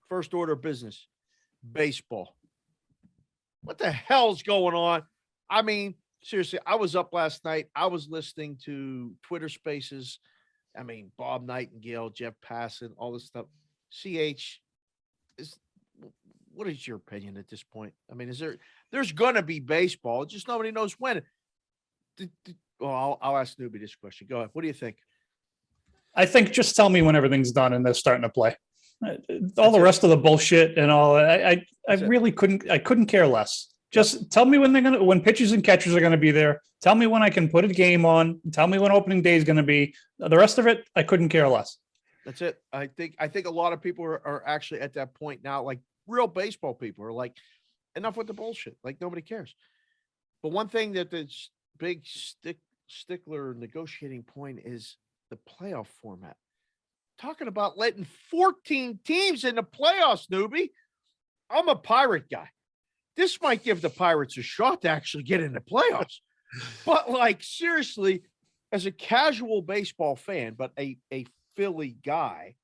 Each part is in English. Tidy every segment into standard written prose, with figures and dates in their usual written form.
First order of business, baseball. What the hell's going on? I mean, seriously, I was up last night. I was listening to Twitter Spaces. I mean, Bob Nightingale, Jeff Passan, all this stuff. CH is what is your opinion at this point? I mean, there's gonna be baseball, just nobody knows when. Well, I'll ask Newbie this question. Go ahead. What do you think? I think just tell me when everything's done and they're starting to play. All the it. rest of the bullshit and all, I really couldn't care less. Just tell me when pitchers and catchers are gonna be there. Tell me when I can put a game on. Tell me when opening day is gonna be. The rest of it, I couldn't care less. That's it. I think a lot of people are actually at that point now. Like real baseball people are like, enough with the bullshit. Like nobody cares. But one thing that this big stickler negotiating point is the playoff format. Talking about letting 14 teams in the playoffs, Newbie. I'm a Pirate guy. This might give the Pirates a shot to actually get in the playoffs. But like seriously, as a casual baseball fan, but a Philly guy,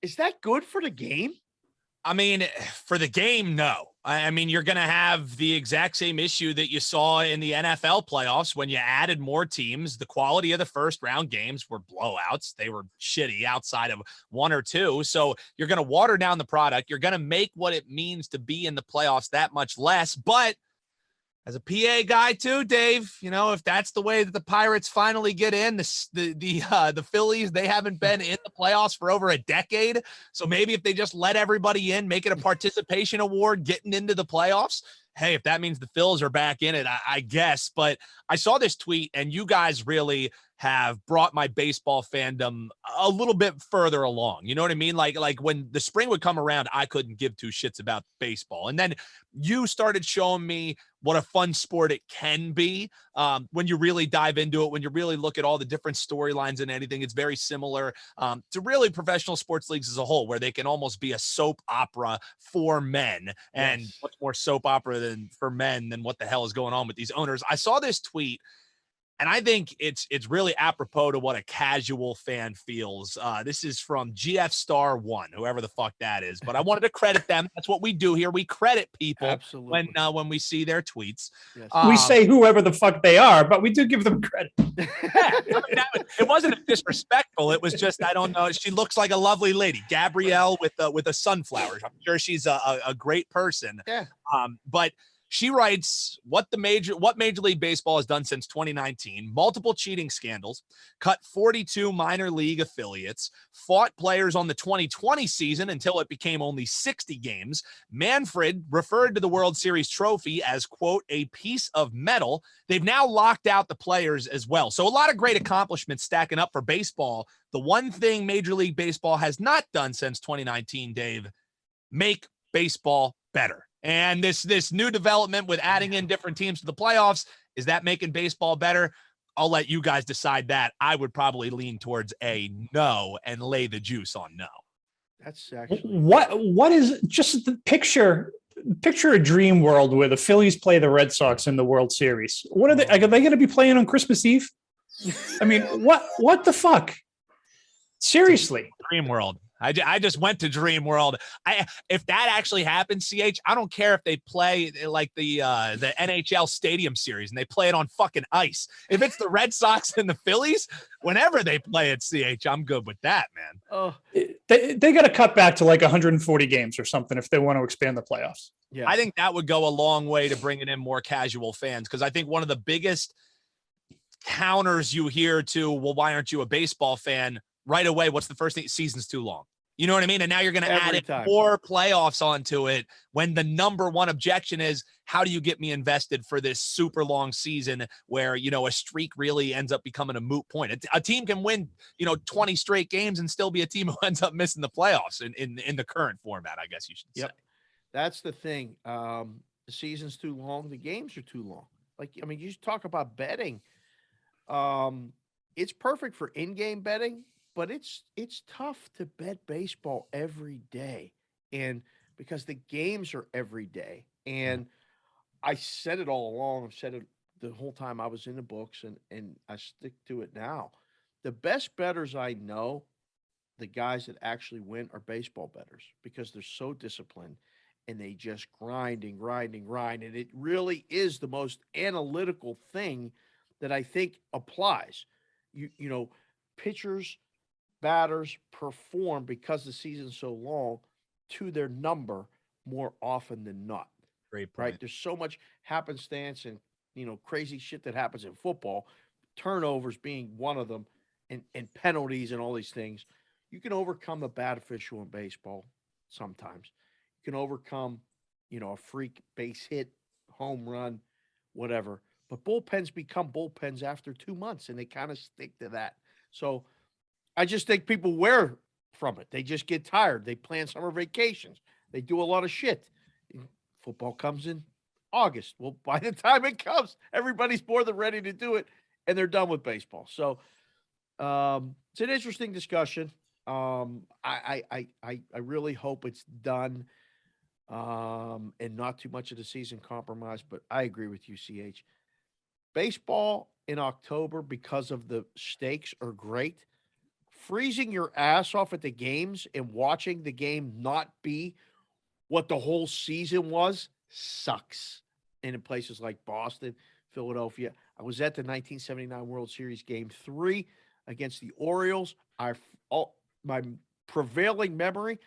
is that good for the game? I mean, for the game, no. I mean, you're going to have the exact same issue that you saw in the NFL playoffs when you added more teams. The quality of the first round games were blowouts. They were shitty outside of one or two. So you're going to water down the product. You're going to make what it means to be in the playoffs that much less. But as a PA guy too, Dave, you know, if that's the way that the Pirates finally get in, the Phillies, they haven't been in the playoffs for over a decade. So maybe if they just let everybody in, make it a participation award, getting into the playoffs. Hey, if that means the Phils are back in it, I guess. But I saw this tweet, and you guys really have brought my baseball fandom a little bit further along. You know what I mean? Like when the spring would come around, I couldn't give two shits about baseball. And then you started showing me what a fun sport it can be when you really dive into it, when you really look at all the different storylines and anything. It's very similar to really professional sports leagues as a whole, where they can almost be a soap opera for men. And much more soap opera for men than what the hell is going on with these owners. I saw this tweet, and I think it's really apropos to what a casual fan feels. This is from GF Star 1, whoever the fuck that is. But I wanted to credit them. That's what we do here. We credit people when we see their tweets. Yes. We say whoever the fuck they are, but we do give them credit. It wasn't disrespectful. It was just, I don't know. She looks like a lovely lady, Gabrielle with a sunflower. I'm sure she's a great person. Yeah. But she writes what Major League Baseball has done since 2019, multiple cheating scandals, cut 42 minor league affiliates, fought players on the 2020 season until it became only 60 games. Manfred referred to the World Series trophy as, quote, a piece of metal. They've now locked out the players as well. So a lot of great accomplishments stacking up for baseball. The one thing Major League Baseball has not done since 2019, Dave, make baseball better. And this new development with adding in different teams to the playoffs, is that making baseball better? I'll let you guys decide that. I would probably lean towards a no and lay the juice on no. That's actually what is just the picture a dream world where the Phillies play the Red Sox in the World Series. What are they going to be playing on Christmas Eve? I mean, what the fuck? Seriously. Dream world. I just went to Dream World. If that actually happens, CH, I don't care if they play like the NHL Stadium Series and they play it on fucking ice. If it's the Red Sox and the Phillies, whenever they play at CH, I'm good with that, man. Oh, they got to cut back to like 140 games or something if they want to expand the playoffs. Yeah, I think that would go a long way to bringing in more casual fans, because I think one of the biggest counters you hear to, well, why aren't you a baseball fan? Right away, what's the first thing? Season's too long. You know what I mean? And now you're going to add more playoffs onto it when the number one objection is, how do you get me invested for this super long season where, you know, a streak really ends up becoming a moot point? A team can win, 20 straight games and still be a team who ends up missing the playoffs in the current format, I guess you should say. That's the thing. The season's too long. The games are too long. Like, I mean, you talk about betting. It's perfect for in-game betting, but it's tough to bet baseball every day, and because the games are every day. And I said it all along. I've said it the whole time I was in the books, and I stick to it now. The best bettors I know the guys that actually win are baseball bettors because they're so disciplined and they just grind and grind and grind. And it really is the most analytical thing that I think applies. You know, pitchers, batters perform because the season's so long to their number more often than not. Great Right? point. There's so much happenstance and crazy shit that happens in football, turnovers being one of them, and penalties and all these things. You can overcome a bad official in baseball sometimes. You can overcome, a freak base hit, home run, whatever. But bullpens become bullpens after 2 months, and they kind of stick to that. So I just think people wear from it. They just get tired. They plan summer vacations. They do a lot of shit. Football comes in August. Well, by the time it comes, everybody's more than ready to do it, and they're done with baseball. So it's an interesting discussion. I really hope it's done and not too much of the season compromised. But I agree with you, CH. Baseball in October, because of the stakes, are great. Freezing your ass off at the games and watching the game not be what the whole season was sucks. And in places like Boston, Philadelphia, I was at the 1979 World Series Game 3 against the Orioles. My prevailing memory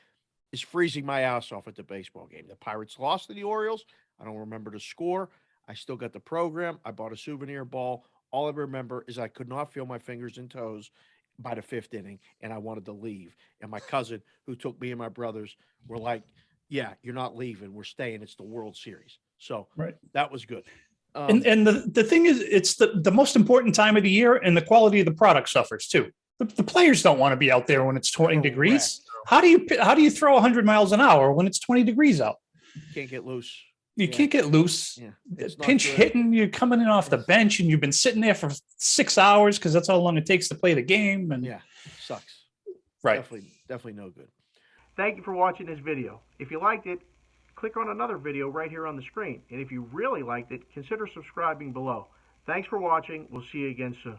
is freezing my ass off at the baseball game. The Pirates lost to the Orioles. I don't remember the score. I still got the program. I bought a souvenir ball. All I remember is I could not feel my fingers and toes by the 5th inning, and I wanted to leave. And my cousin, who took me and my brothers, were like, yeah, you're not leaving. We're staying. It's the World Series. So Right. that was good. And the thing is, it's the most important time of the year, and the quality of the product suffers too. The players don't want to be out there when it's 20 degrees. How do you throw 100 miles an hour when it's 20 degrees out? Can't get loose. You can't get loose. Yeah, Pinch hitting, you're coming in off the bench, and you've been sitting there for 6 hours because that's how long it takes to play the game. And sucks. Right. Definitely no good. Thank you for watching this video. If you liked it, click on another video right here on the screen. And if you really liked it, consider subscribing below. Thanks for watching. We'll see you again soon.